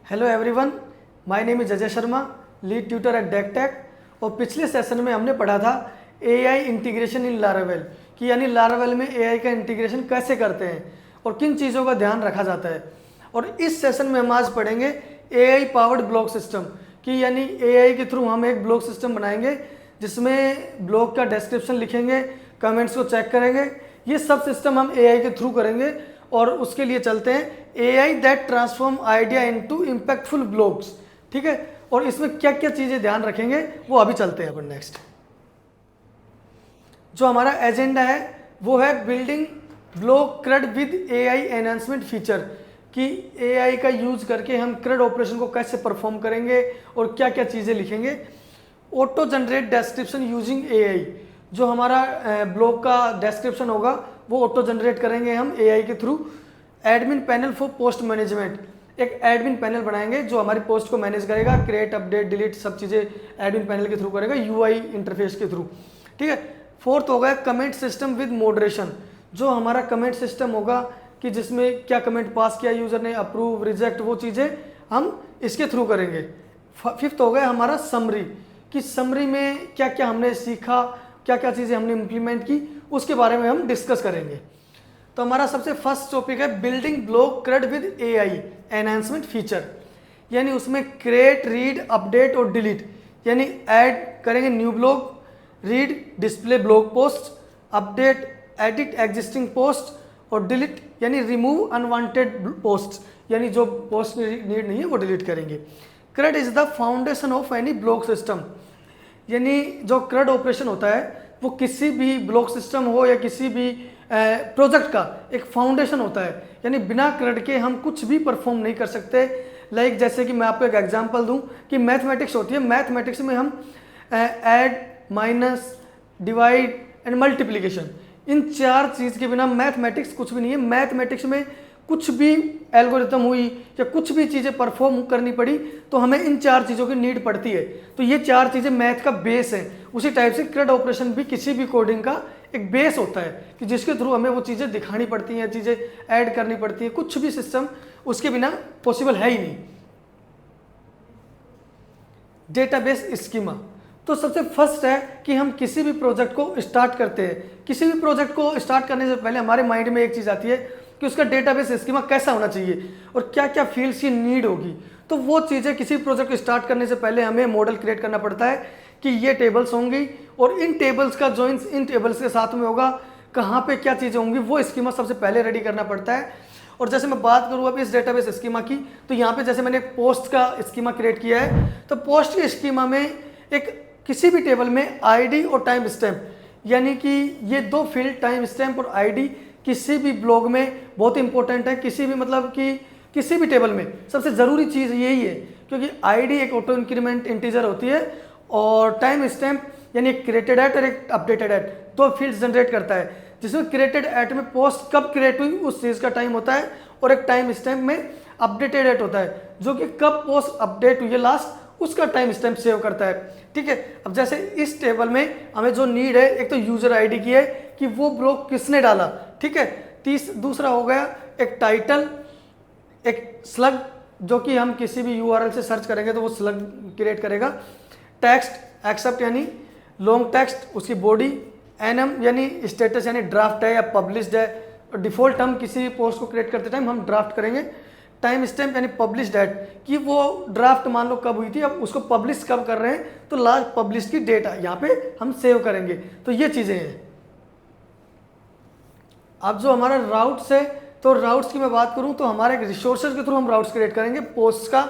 Hello everyone, my name is Ajay Sharma, lead tutor at Dectech. और पिछले session में हमने पढ़ा था एआई इंटीग्रेशन इन लारावेल कि यानी लारावेल में एआई का इंटीग्रेशन कैसे करते हैं और किन चीज़ों का ध्यान रखा जाता है। और इस सेशन में हम आज पढ़ेंगे एआई पावर्ड ब्लॉक सिस्टम कि यानी एआई के थ्रू हम एक ब्लॉक सिस्टम बनाएंगे जिसमें ब्लॉक का डिस्क्रिप्शन लिखेंगे, कमेंट्स को चेक करेंगे। ये सब सिस्टम हम एआई के थ्रू करेंगे और उसके लिए चलते हैं AI that transform idea into impactful blogs. ठीक है, और इसमें क्या क्या चीज़ें ध्यान रखेंगे वो अभी चलते हैं अपन नेक्स्ट। जो हमारा एजेंडा है वो है building block CRUD with AI enhancement feature कि एआई का यूज करके हम क्रेड ऑपरेशन को कैसे परफॉर्म करेंगे और क्या क्या चीज़ें लिखेंगे। Auto generate description using AI, जो हमारा ब्लॉग का डिस्क्रिप्शन होगा वो ऑटो जनरेट करेंगे हम एआई के through. Admin panel for post management, एक एडमिन पैनल बनाएंगे जो हमारी पोस्ट को मैनेज करेगा, क्रिएट, अपडेट, डिलीट सब चीज़ें एडमिन पैनल के थ्रू करेगा, यूआई इंटरफेस के थ्रू। ठीक है, फोर्थ हो गया कमेंट सिस्टम विद मॉडरेशन, जो हमारा कमेंट सिस्टम होगा कि जिसमें क्या कमेंट पास किया यूज़र ने, अप्रूव, रिजेक्ट, वो चीज़ें हम इसके थ्रू करेंगे। फिफ्थ हो गया हमारा समरी कि समरी में क्या क्या हमने सीखा, क्या क्या चीज़ें हमने इम्प्लीमेंट की, उसके बारे में हम डिस्कस करेंगे। तो हमारा सबसे फर्स्ट टॉपिक है building block CRUD with AI enhancement feature, यानी उसमें क्रिएट, रीड, अपडेट और डिलीट, यानी ऐड करेंगे new blog, read, display blog post, update, edit existing post और डिलीट यानी रिमूव अनवांटेड पोस्ट, यानी जो पोस्ट नीड नहीं है वो डिलीट करेंगे। CRUD is the foundation of any block system, यानी जो क्रेड ऑपरेशन होता है वो किसी भी ब्लॉक सिस्टम हो या किसी भी प्रोजेक्ट का एक फाउंडेशन होता है, यानी बिना क्रेड के हम कुछ भी परफॉर्म नहीं कर सकते। लाइक जैसे कि मैं आपको एक एग्जांपल दूं कि मैथमेटिक्स होती है, मैथमेटिक्स में हम add, minus, divide and multiplication, इन चार चीज़ के बिना मैथमेटिक्स कुछ भी नहीं है। मैथमेटिक्स में कुछ भी एल्गोरिथम हुई या कुछ भी चीज़ें परफॉर्म करनी पड़ी तो हमें इन चार चीज़ों की नीड पड़ती है। तो ये चार चीज़ें मैथ का बेस है। उसी टाइप से क्रेड ऑपरेशन भी किसी भी कोडिंग का एक बेस होता है कि जिसके थ्रू हमें वो चीज़ें दिखानी पड़ती हैं, चीज़ें ऐड करनी पड़ती हैं। कुछ भी सिस्टम उसके बिना पॉसिबल है ही नहीं। डेटाबेस स्कीमा, तो सबसे फर्स्ट है कि हम किसी भी प्रोजेक्ट को स्टार्ट करते हैं, किसी भी प्रोजेक्ट को स्टार्ट करने से पहले हमारे माइंड में एक चीज़ आती है कि उसका डेटाबेस स्कीमा कैसा होना चाहिए और क्या क्या फील्ड्स की नीड होगी। तो वो चीज़ें किसी प्रोजेक्ट को स्टार्ट करने से पहले हमें मॉडल क्रिएट करना पड़ता है कि ये टेबल्स होंगी और इन टेबल्स का जॉइंस इन टेबल्स के साथ में होगा, कहाँ पे क्या चीज़ें होंगी वो स्कीमा सबसे पहले रेडी करना पड़ता है। और जैसे मैं बात करूँ अब इस डेटाबेस स्कीमा की, तो यहाँ पे जैसे मैंने पोस्ट का स्कीमा क्रिएट किया है, तो पोस्ट के स्कीमा में एक किसी भी टेबल में आईडी और टाइम स्टैम्प, यानी कि ये दो फील्ड टाइम स्टैम्प और आईडी किसी भी ब्लॉग में बहुत इंपॉर्टेंट है। किसी भी मतलब कि किसी भी टेबल में सबसे ज़रूरी चीज़ यही है, क्योंकि आईडी एक ऑटो इंक्रीमेंट इंटीजर होती है और टाइम स्टैम्प यानी एक क्रिएटेड एट और एक अपडेटेड एट, दो फील्ड्स जनरेट करता है। जिसमें क्रिएटेड एट में पोस्ट कब क्रिएट हुई उस चीज़ का टाइम होता है और एक टाइम स्टैम्प में अपडेटेड एट होता है जो कि कब पोस्ट अपडेट हुई है लास्ट उसका टाइम स्टैम्प सेव करता है। ठीक है, अब जैसे इस टेबल में हमें जो नीड है एक तो यूजर आईडी की है कि वो ब्लॉग किसने डाला। ठीक है, दूसरा हो गया एक टाइटल, एक स्लग जो कि हम किसी भी यूआरएल से सर्च करेंगे तो वो स्लग क्रिएट करेगा। टेक्स्ट एक्सेप्ट यानी लॉन्ग टेक्स्ट, उसकी बॉडी, एनएम यानी स्टेटस यानी ड्राफ्ट है या पब्लिश्ड है। डिफॉल्ट हम किसी भी पोस्ट को क्रिएट करते टाइम हम ड्राफ्ट करेंगे। टाइम स्टैम्प यानी पब्लिश डेट कि वो ड्राफ्ट मान लो कब हुई थी, अब उसको पब्लिश कब कर रहे हैं तो लास्ट पब्लिश की डेट यहाँ पे हम सेव करेंगे। तो ये चीज़ें हैं। अब जो हमारा राउट्स है, तो राउट्स की मैं बात करूँ तो हमारे रिसोर्सेज के थ्रू हम राउट्स क्रिएट करेंगे पोस्ट का,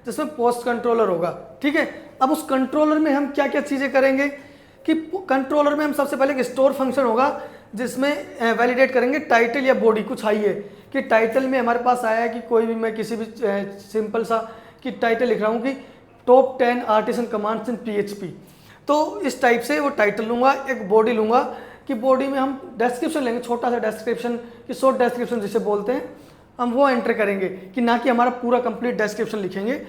जिसमें पोस्ट कंट्रोलर होगा। ठीक है, अब उस कंट्रोलर में हम क्या क्या चीज़ें करेंगे कि कंट्रोलर में हम सबसे पहले एक स्टोर फंक्शन होगा जिसमें वैलिडेट करेंगे टाइटल या बॉडी कुछ आइए कि टाइटल में हमारे पास आया है कि कोई भी मैं किसी भी सिंपल सा कि टाइटल लिख रहा हूँ कि top 10 artisan commands in PHP, तो इस टाइप से वो टाइटल लूँगा। एक बॉडी लूँगा कि बॉडी में हम डिस्क्रिप्शन लेंगे, छोटा सा डिस्क्रिप्शन कि शॉर्ट डिस्क्रिप्शन जिसे बोलते हैं, हम वो एंटर करेंगे कि ना कि हमारा पूरा कंप्लीट डिस्क्रिप्शन लिखेंगे।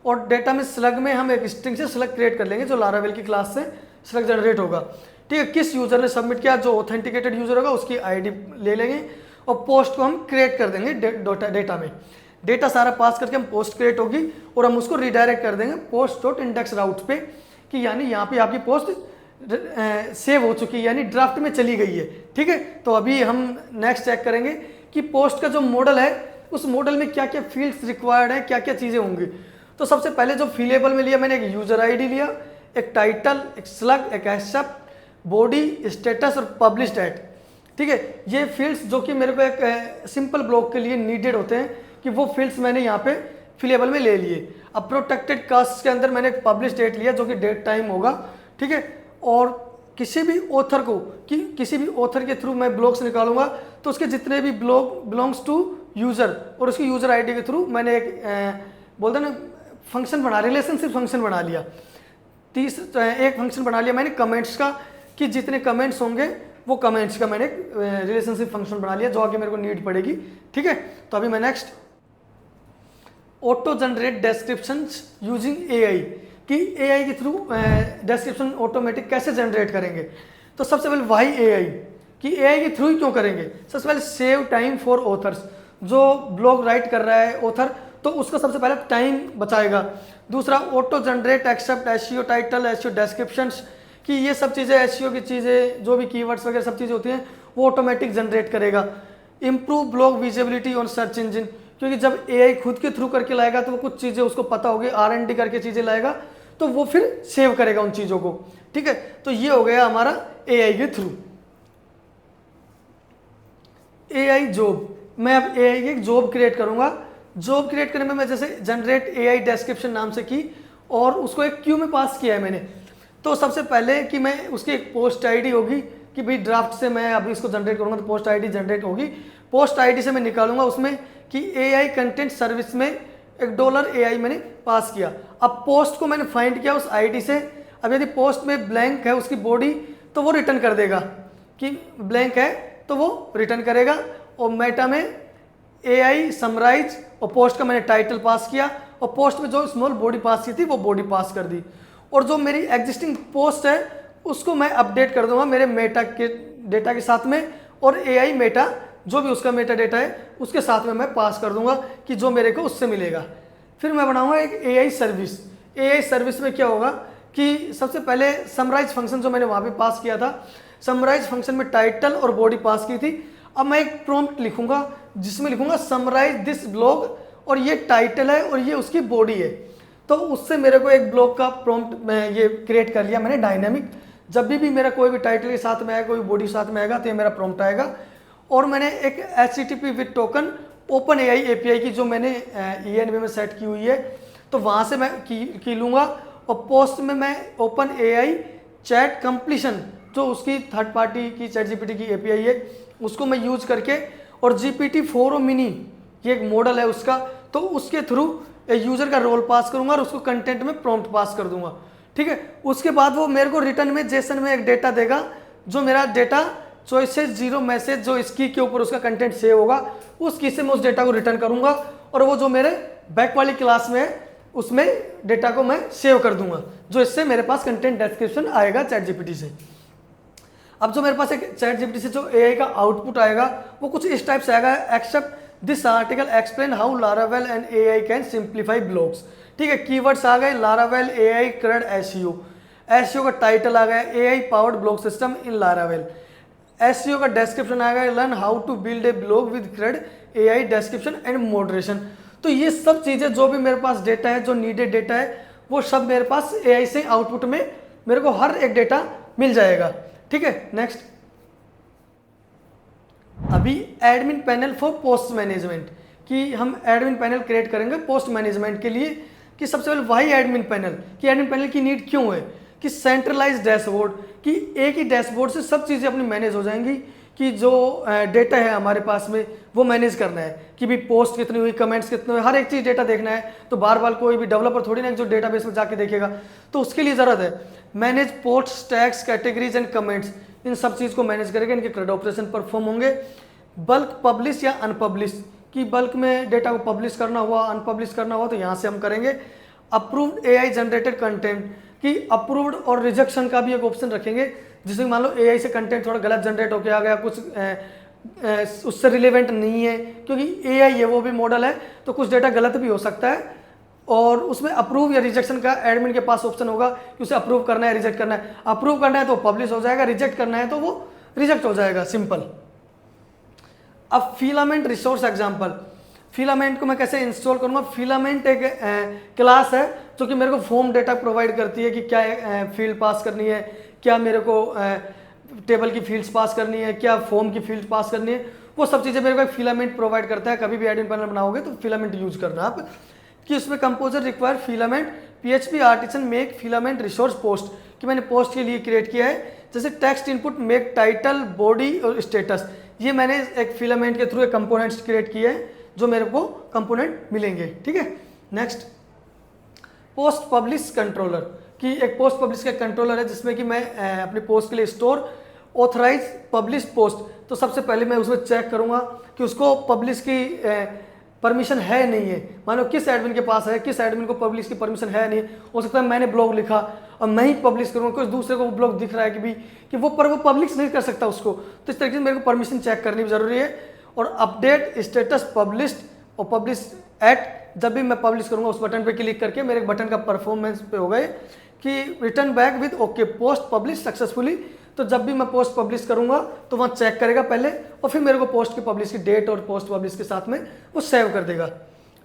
और डेटा में स्लग में हम एक स्ट्रिंग से स्लग क्रिएट कर लेंगे जो लारावेल की क्लास से स्लग जनरेट होगा। ठीक है, किस यूज़र ने सबमिट किया, जो ऑथेंटिकेटेड यूज़र होगा उसकी आईडी ले लेंगे और पोस्ट को हम क्रिएट कर देंगे डेटा में। डेटा सारा पास करके हम पोस्ट क्रिएट होगी और हम उसको रिडायरेक्ट कर देंगे पोस्ट डॉट इंडेक्स राउट पे, कि यानी यहाँ पे आपकी पोस्ट सेव हो चुकी है, यानी ड्राफ्ट में चली गई है। ठीक है, तो अभी हम नेक्स्ट चेक करेंगे कि पोस्ट का जो मॉडल है उस मॉडल में क्या क्या फील्ड्स रिक्वायर्ड है, क्या क्या चीज़ें होंगी। तो सबसे पहले जो फिलेबल में लिया मैंने, एक यूजर आईडी लिया, एक टाइटल, एक स्लग, एक एक्सेप्ट, बॉडी, स्टेटस और पब्लिश डेट। ठीक है, ये फील्ड्स जो कि मेरे को एक सिंपल ब्लॉग के लिए नीडेड होते हैं, कि वो फील्ड्स मैंने यहाँ पे फिलेबल में ले लिए। अब प्रोटेक्टेड कास्ट के अंदर मैंने एक पब्लिश डेट लिया जो कि डेट टाइम होगा। ठीक है, और किसी भी ऑथर को, कि किसी भी ऑथर के थ्रू मैं ब्लॉग्स निकालूंगा तो उसके जितने भी ब्लॉग बिलोंग्स टू यूज़र और उसकी यूज़र आईडी के थ्रू मैंने एक बोलते ना फंक्शन बना, रिलेशनशिप फंक्शन बना लिया। एक फंक्शन बना लिया मैंने कमेंट्स का, कि जितने कमेंट्स होंगे वो कमेंट्स का मैंने रिलेशनशिप फंक्शन बना लिया जो आगे मेरे को नीड पड़ेगी। ठीक है, तो अभी मैं next auto generate descriptions using AI, कि एआई के थ्रू डिस्क्रिप्शन ऑटोमेटिक कैसे जनरेट करेंगे। तो सबसे पहले वाई एआई, कि एआई के थ्रू ही क्यों करेंगे। सबसे पहले सेव टाइम फॉर ऑथर्स, जो ब्लॉग राइट कर रहा है ऑथर तो उसका सबसे पहले टाइम बचाएगा। दूसरा auto generate except SEO title, SEO descriptions, कि ये सब चीज़ें एसईओ की चीज़ें जो भी कीवर्ड्स वगैरह सब चीज़ें होती हैं वो ऑटोमेटिक जनरेट करेगा। Improve blog visibility on search engine, क्योंकि जब एआई खुद के थ्रू करके लाएगा तो वो कुछ चीज़ें उसको पता होगी, R&D करके चीज़ें लाएगा तो वो फिर सेव करेगा उन चीज़ों को। ठीक है, तो ये हो गया हमारा एआई के थ्रू। एआई जॉब, मैं अब एआई की एक जॉब क्रिएट करूंगा। जॉब क्रिएट करने में मैं जैसे जनरेट एआई डिस्क्रिप्शन नाम से की और उसको एक क्यू में पास किया है मैंने। तो सबसे पहले कि मैं उसकी एक पोस्ट आईडी होगी, कि भाई ड्राफ्ट से मैं अभी इसको जनरेट करूंगा तो पोस्ट आईडी जनरेट होगी। पोस्ट आईडी से मैं निकालूंगा उसमें कि एआई कंटेंट सर्विस में एक $AI मैंने पास किया। अब पोस्ट को मैंने फाइंड किया उस आईडी से। अब यदि पोस्ट में ब्लैंक है उसकी बॉडी तो वो रिटर्न कर देगा, कि ब्लैंक है तो वो रिटर्न करेगा। और मेटा में एआई समराइज और पोस्ट का मैंने टाइटल पास किया और पोस्ट में जो स्मॉल बॉडी पास की थी वो बॉडी पास कर दी। और जो मेरी एग्जिस्टिंग पोस्ट है उसको मैं अपडेट कर दूंगा मेरे मेटा के डेटा के साथ में, और एआई मेटा जो भी उसका मेटा डेटा है उसके साथ में मैं पास कर दूंगा कि जो मेरे को उससे मिलेगा। फिर मैं बनाऊंगा एक एआई सर्विस। एआई सर्विस में क्या होगा कि सबसे पहले समराइज फंक्शन जो मैंने वहाँ पे पास किया था, समराइज फंक्शन में टाइटल और बॉडी पास की थी। अब मैं एक प्रॉम्प्ट लिखूंगा जिसमें लिखूंगा समराइज दिस ब्लॉग, और ये टाइटल है और ये उसकी बॉडी है। तो उससे मेरे को एक ब्लॉग का प्रॉम्प्ट मैं ये क्रिएट कर लिया मैंने डायनामिक। जब भी मेरा कोई भी टाइटल के साथ में आएगा, कोई बॉडी साथ में आएगा तो ये मेरा प्रॉम्प्ट आएगा। और मैंने एक HTTP with token open AI API की जो मैंने ENB में सेट की हुई है, तो वहाँ से मैं की लूँगा। और पोस्ट में मैं ओपन एआई चैट कंप्लीशन जो उसकी थर्ड पार्टी की ChatGPT की API है उसको मैं यूज करके, और GPT-4o मिनी ये एक मॉडल है उसका, तो उसके थ्रू यूज़र का रोल पास करूँगा और उसको कंटेंट में प्रॉम्प्ट पास कर दूंगा। ठीक है, उसके बाद वो मेरे को रिटर्न में जेसन में एक डेटा देगा, जो मेरा डेटा चॉइसेस 0 मैसेज जो इस की के ऊपर उसका कंटेंट सेव होगा, उस की से मैं उस डेटा को रिटर्न करूंगा और वो जो मेरे बैक वाली क्लास में है उसमें डेटा को मैं सेव कर दूंगा, जो इससे मेरे पास कंटेंट डिस्क्रिप्शन आएगा ChatGPT से। अब जो मेरे पास एक ChatGPT से जो एआई का आउटपुट आएगा वो कुछ इस टाइप से आएगा, except this article explain how Laravel and AI can simplify blogs. ठीक है, कीवर्ड्स आ गए Laravel, AI, CRUD, SEO. SEO का टाइटल आ गया AI powered blog system in Laravel. SEO का डिस्क्रिप्शन आ गया learn how to build a blog with CRUD, AI, description and moderation. तो ये सब चीज़ें जो भी मेरे पास डेटा है, जो नीडेड डेटा है, वो सब मेरे पास एआई से आउटपुट में मेरे को हर एक डेटा मिल जाएगा। ठीक है, नेक्स्ट अभी admin panel for post management, कि हम एडमिन पैनल क्रिएट करेंगे पोस्ट मैनेजमेंट के लिए। कि सबसे पहले वाई एडमिन पैनल, कि एडमिन पैनल की नीड क्यों है, कि सेंट्रलाइज डैशबोर्ड, कि एक ही डैशबोर्ड से सब चीज़ें अपनी मैनेज हो जाएंगी, कि जो डेटा है हमारे पास में वो मैनेज करना है, कि भी पोस्ट कितनी हुई, कमेंट्स कितने हुए, हर एक चीज़ डेटा देखना है। तो बार बार कोई भी डेवलपर थोड़ी ना जो डेटाबेस में जाके देखेगा, तो उसके लिए ज़रूरत है manage post, tags, categories and comments. इन सब चीज़ को मैनेज करेंगे, इनके CRUD ऑपरेशन परफॉर्म होंगे। बल्क पब्लिश या अनपब्लिश, कि बल्क में डेटा को पब्लिश करना हुआ, अनपब्लिश करना हुआ तो यहाँ से हम करेंगे। अप्रूव्ड एआई जनरेटेड कंटेंट, कि अप्रूव्ड और रिजेक्शन का भी एक ऑप्शन रखेंगे, जिसमें मान लो एआई से कंटेंट थोड़ा गलत जनरेट होकर आ गया, कुछ उससे रिलेवेंट नहीं है, क्योंकि एआई है वो भी मॉडल है, तो कुछ डेटा गलत भी हो सकता है। और उसमें अप्रूव या रिजेक्शन का एडमिन के पास ऑप्शन होगा कि उसे अप्रूव करना है, रिजेक्ट करना है। अप्रूव करना है तो पब्लिश हो जाएगा, रिजेक्ट करना है तो वो रिजेक्ट हो जाएगा, सिंपल। अब फिलामेंट रिसोर्स एग्जांपल, फिलामेंट को मैं कैसे इंस्टॉल करूंगा। फिलामेंट एक क्लास है जो कि मेरे को फॉर्म डेटा प्रोवाइड करती है कि क्या फील्ड पास करनी है, क्या मेरे को टेबल की फील्ड्स पास करनी है, क्या फॉर्म की फील्ड पास करनी है, वो सब चीज़ें मेरे को एक फिलामेंट प्रोवाइड करता है। कभी भी एडमिन पैनल बनाओगे तो फिलामेंट यूज करना आप, कि उसमें composer require filament PHP artisan make filament resource post, कि मैंने पोस्ट के लिए क्रिएट किया है। जैसे text input make title body और स्टेटस, ये मैंने एक फिलामेंट के थ्रू एक कंपोनेंट्स क्रिएट किए हैं जो मेरे को कंपोनेंट मिलेंगे, ठीक है। नेक्स्ट, पोस्ट पब्लिश कंट्रोलर, कि एक पोस्ट पब्लिश का कंट्रोलर है जिसमें कि मैं अपनी पोस्ट के लिए स्टोर ऑथराइज पब्लिश पोस्ट, तो सबसे पहले मैं उसमें चेक करूंगा कि उसको पब्लिश की परमिशन है नहीं है। मानो किस एडमिन के पास है, किस एडमिन को पब्लिश की परमिशन है नहीं है। हो सकता है मैंने ब्लॉग लिखा और मैं ही पब्लिश करूँगा, कुछ दूसरे को वो ब्लॉग दिख रहा है कि वो पब्लिश नहीं कर सकता उसको, तो इस तरीके से मेरे को परमिशन चेक करनी जरूरी है। और अपडेट स्टेटस पब्लिश्ड और पब्लिश एट, जब भी मैं पब्लिश करूँगा उस बटन पर क्लिक करके मेरे बटन का परफॉर्मेंस पे होगा कि return back with okay post publish successfully, तो जब भी मैं पोस्ट पब्लिश करूंगा तो वहाँ चेक करेगा पहले और फिर मेरे को पोस्ट की पब्लिश की डेट और पोस्ट पब्लिश के साथ में वो सेव कर देगा,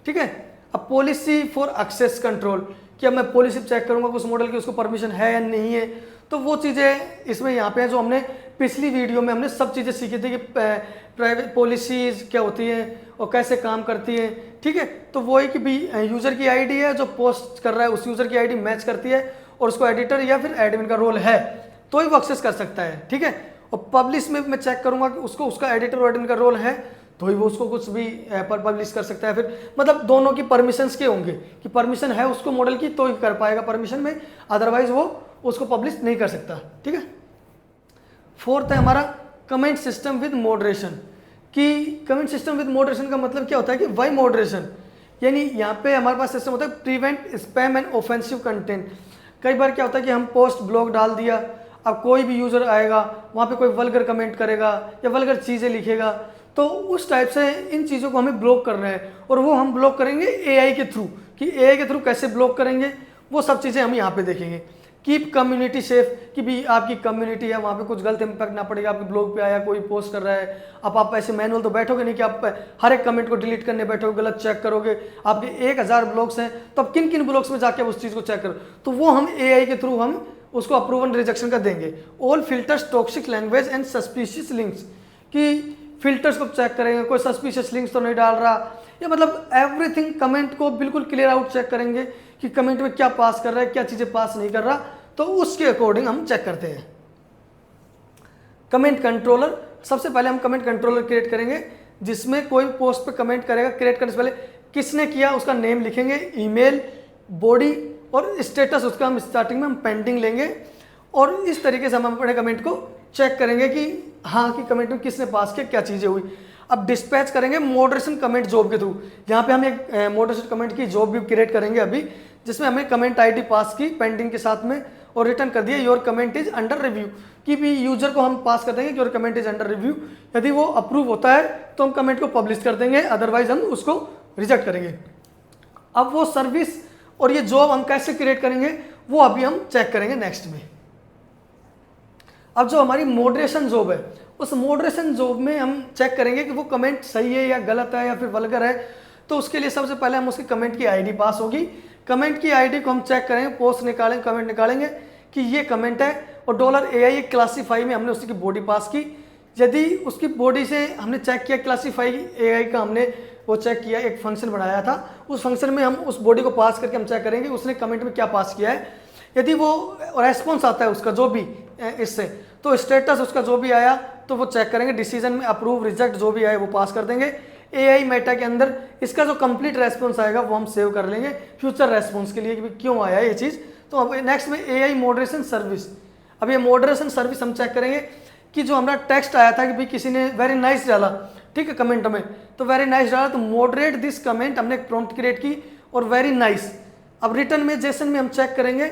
ठीक है। अब पॉलिसी फॉर एक्सेस कंट्रोल, कि अब मैं पॉलिसी चेक करूंगा उस मॉडल की उसको परमिशन है या नहीं है, तो वो चीज़ें इसमें यहाँ पे है जो हमने पिछली वीडियो में हमने सब चीज़ें सीखी थी कि प्राइवेट पॉलिसीज क्या होती हैं और कैसे काम करती हैं, ठीक है। तो वो है कि भी यूज़र की आईडी है जो पोस्ट कर रहा है उस यूज़र की आईडी मैच करती है और उसको एडिटर या फिर एडमिन का रोल है तो ही वो एक्सेस कर सकता है, ठीक है। और पब्लिश में मैं चेक करूंगा कि उसको उसका एडिटर और एडमिन का रोल है तो ही वो उसको कुछ भी पर पब्लिश कर सकता है। फिर मतलब दोनों की परमिशंस के होंगे कि परमिशन है उसको मॉडल की तो ही कर पाएगा परमिशन में, अदरवाइज वो उसको पब्लिश नहीं कर सकता, ठीक है। फोर्थ है हमारा कमेंट सिस्टम विद मॉडरेशन, कि कमेंट सिस्टम विद मॉडरेशन का मतलब क्या होता है कि वाई मॉडरेशन, यानी यहाँ पे हमारे पास सिस्टम होता है prevent spam and offensive content. कई बार क्या होता है कि हम पोस्ट ब्लॉग डाल दिया, अब कोई भी यूज़र आएगा वहाँ पे कोई वल्गर कमेंट करेगा या वल्गर चीज़ें लिखेगा, तो उस टाइप से इन चीज़ों को हमें ब्लॉक करना है। और वो हम ब्लॉक करेंगे एआई के थ्रू, कि एआई के थ्रू कैसे ब्लॉक करेंगे वो सब चीज़ें हम यहाँ पे देखेंगे। कीप कम्युनिटी सेफ, कि भी आपकी कम्युनिटी है वहाँ पे कुछ गलत इंपैक्ट ना पड़ेगा, आपके ब्लॉग पे आया कोई पोस्ट कर रहा है, अब आप ऐसे मैनुअल तो बैठोगे नहीं कि आप हर एक कमेंट को डिलीट करने बैठोगे, गलत चेक करोगे। आपके 1000 ब्लॉग्स हैं तो आप किन किन ब्लॉग्स में जाके उस चीज़ को चेक करो, तो वो हम एआई के थ्रू हम उसको अप्रूव एंड रिजेक्शन का देंगे। All filters toxic language and suspicious links, कि फिल्टर्स को चेक करेंगे कोई सस्पिशियस लिंक्स तो नहीं डाल रहा, या मतलब एवरीथिंग कमेंट को बिल्कुल क्लियर आउट चेक करेंगे कि कमेंट में क्या पास कर रहा है क्या चीज़ें पास नहीं कर रहा, तो उसके अकॉर्डिंग हम चेक करते हैं। कमेंट कंट्रोलर, सबसे पहले हम कमेंट कंट्रोलर क्रिएट करेंगे जिसमें कोई पोस्ट पे कमेंट करेगा, क्रिएट करने से पहले किसने किया उसका नेम लिखेंगे, ईमेल, बॉडी और स्टेटस उसका हम स्टार्टिंग में हम पेंडिंग लेंगे। और इस तरीके से हम अपने कमेंट को चेक करेंगे कि हाँ कि कमेंट में किसने पास किया, क्या चीज़ें हुई। अब डिस्पैच करेंगे मॉडरेशन कमेंट जॉब के थ्रू, यहाँ पे हम एक मॉडरेशन कमेंट की जॉब भी क्रिएट करेंगे अभी, जिसमें हमें कमेंट आईडी पास की पेंडिंग के साथ में और रिटर्न कर दिया your comment is under review, कि भी यूजर को हम पास कर देंगे कि your comment is under review. यदि वो अप्रूव होता है तो हम कमेंट को पब्लिश कर देंगे, अदरवाइज हम उसको रिजेक्ट करेंगे। अब वो सर्विस और ये जॉब हम कैसे क्रिएट करेंगे वो अभी हम चेक करेंगे नेक्स्ट में। अब जो हमारी मॉडरेशन जॉब है उस मॉडरेशन जॉब में हम चेक करेंगे कि वो कमेंट सही है या गलत है या फिर वल्गर है, तो उसके लिए सबसे पहले हम उसकी कमेंट की आईडी पास होगी, कमेंट की आईडी को हम चेक करेंगे, पोस्ट निकालेंगे, कमेंट निकालेंगे कि ये कमेंट है और $AI क्लासीफाई में हमने उसकी बॉडी पास की। यदि उसकी बॉडी से हमने चेक किया क्लासीफाई AI का हमने वो चेक किया, एक फंक्शन बनाया था, उस फंक्शन में हम उस बॉडी को पास करके हम चेक करेंगे उसने कमेंट में क्या पास किया है। यदि वो रेस्पॉन्स आता है उसका जो भी इससे, तो स्टेटस उसका जो भी आया तो वो चेक करेंगे, डिसीजन में अप्रूव रिजेक्ट जो भी आए वो पास कर देंगे। AI मेटा के अंदर इसका जो कंप्लीट रेस्पॉन्स आएगा वो हम सेव कर लेंगे फ्यूचर रेस्पॉन्स के लिए कि क्यों आया ये चीज़। तो अब नेक्स्ट में AI मॉडरेशन सर्विस, अब ये मॉडरेशन सर्विस हम चेक करेंगे कि जो हमारा टेक्स्ट आया था कि भाई किसी ने वेरी नाइस डाला, ठीक है, कमेंट में, तो वेरी नाइस डाला तो मॉडरेट दिस कमेंट हमने एक प्रॉम्प्ट क्रिएट की और वेरी नाइस। अब रिटर्न में जेसन में हम चेक करेंगे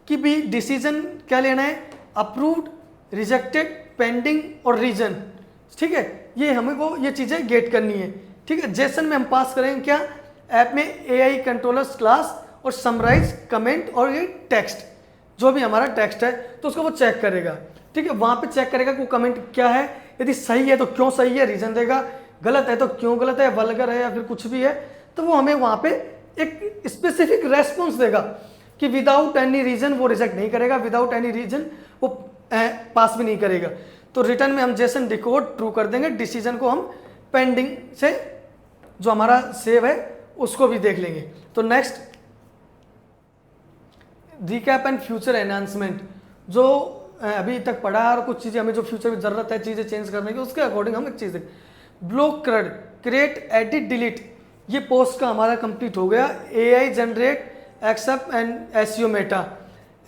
कि भी डिसीजन क्या लेना है, अप्रूव्ड, रिजेक्टेड, पेंडिंग और रीजन, ठीक है। ये हमें को ये चीज़ें गेट करनी है। ठीक है, जेसन में हम पास करेंगे क्या, ऐप में AI कंट्रोलर्स क्लास और समराइज कमेंट और ये टेक्स्ट, जो भी हमारा टेक्स्ट है तो उसको वो चेक करेगा। ठीक है, वहाँ पे चेक करेगा कि वो कमेंट क्या है, यदि सही है तो क्यों सही है, रीज़न देगा, गलत है तो क्यों गलत है, वल्गर है या फिर कुछ भी है, तो वो हमें वहाँ पे एक स्पेसिफिक रेस्पॉन्स देगा कि विदाउट एनी रीज़न वो रिजेक्ट नहीं करेगा, विदाउट एनी रीज़न वो पास भी नहीं करेगा। तो रिटर्न में हम जेसन डिकोड ट्रू कर देंगे, डिसीजन को हम पेंडिंग से जो हमारा सेव है उसको भी देख लेंगे। तो next recap and future enhancement, जो अभी तक पढ़ा है और कुछ चीज़ें हमें जो फ्यूचर में ज़रूरत है चीज़ें चेंज करने की, उसके अकॉर्डिंग हम एक चीज़ block CRUD create edit delete, ये पोस्ट का हमारा कंप्लीट हो गया। AI generate excerpt and SEO meta,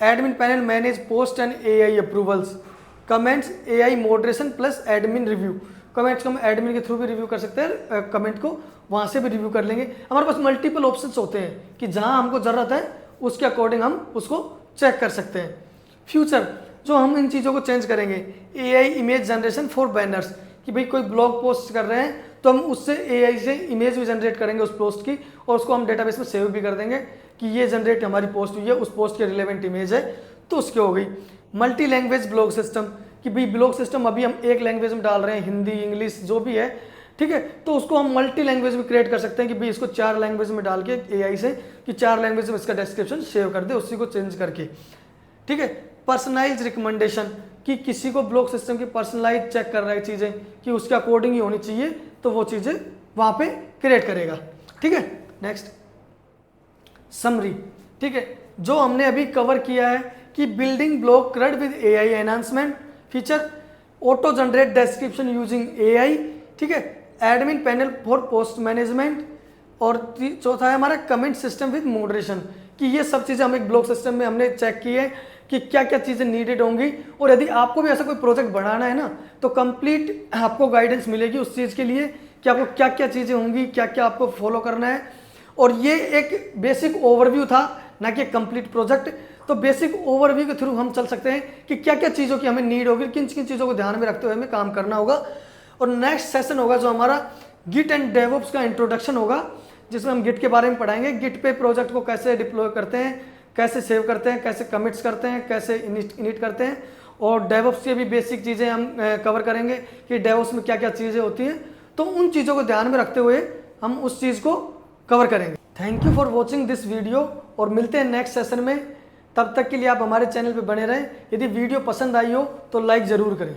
admin panel manage post and AI approvals, comments AI moderation plus admin review, comments को हम एडमिन के थ्रू भी रिव्यू कर सकते हैं, कमेंट को वहाँ से भी रिव्यू कर लेंगे। हमारे पास मल्टीपल ऑप्शंस होते हैं कि जहाँ हमको ज़रूरत है उसके अकॉर्डिंग हम उसको चेक कर सकते हैं। फ्यूचर जो हम इन चीज़ों को चेंज करेंगे, AI image generation for banners, कि भाई कोई ब्लॉग पोस्ट कर रहे हैं तो हम उससे AI से इमेज भी जनरेट करेंगे उस पोस्ट की, और उसको हम डेटाबेस में सेव भी कर देंगे कि ये जनरेट हमारी पोस्ट हुई है, उस पोस्ट की रिलेवेंट इमेज है, तो उसकी हो गई। मल्टी लैंग्वेज ब्लॉग सिस्टम, कि भाई ब्लॉग सिस्टम अभी हम एक लैंग्वेज में डाल रहे हैं, हिंदी इंग्लिश जो भी है, ठीक है, तो उसको हम मल्टी लैंग्वेज में क्रिएट कर सकते हैं कि भाई इसको 4 लैंग्वेज में डाल के AI से कि 4 लैंग्वेज में इसका डिस्क्रिप्शन सेव कर दे, उसी को चेंज करके। ठीक है, पर्सनलाइज रिकमेंडेशन, कि किसी को ब्लॉग सिस्टम की पर्सनलाइज चेक कर रहा है चीज़ें कि उसके अकॉर्डिंग ही होनी चाहिए, तो वो चीज़ें वहाँ पे क्रिएट करेगा। ठीक है, नेक्स्ट समरी। ठीक है, जो हमने अभी कवर किया है कि building block क्रड with AI enhancement feature, auto generate description using AI, ठीक है, admin panel for post management, और चौथा है हमारा कमेंट सिस्टम विद मॉडरेशन, कि ये सब चीज़ें हम एक ब्लॉग सिस्टम में हमने चेक की है कि क्या क्या चीज़ें नीडेड होंगी। और यदि आपको भी ऐसा कोई प्रोजेक्ट बनाना है ना, तो कंप्लीट आपको गाइडेंस मिलेगी उस चीज़ के लिए कि आपको क्या क्या चीज़ें होंगी, क्या क्या आपको फॉलो करना है। और ये एक बेसिक ओवरव्यू था, ना कि कंप्लीट प्रोजेक्ट। तो बेसिक ओवरव्यू के थ्रू हम चल सकते हैं कि क्या क्या चीज़ों की हमें नीड होगी, किन किन चीज़ों को ध्यान में रखते हुए हमें काम करना होगा। और नेक्स्ट सेशन होगा जो हमारा गिट एंड डेवऑप्स का इंट्रोडक्शन होगा, जिसमें हम गिट के बारे में पढ़ाएंगे, गिट पे प्रोजेक्ट को कैसे डिप्लॉय करते हैं, कैसे सेव करते हैं, कैसे कमिट्स करते हैं, कैसे इनिट करते हैं, और डेवऑप्स की भी बेसिक चीज़ें हम कवर करेंगे कि डेवऑप्स में क्या क्या चीज़ें होती हैं। तो उन चीज़ों को ध्यान में रखते हुए हम उस चीज़ को कवर करेंगे। Thank you for watching this video, और मिलते हैं नेक्स्ट सेशन में। तब तक के लिए आप हमारे चैनल पर बने रहें। यदि वीडियो पसंद आई हो तो लाइक ज़रूर करें।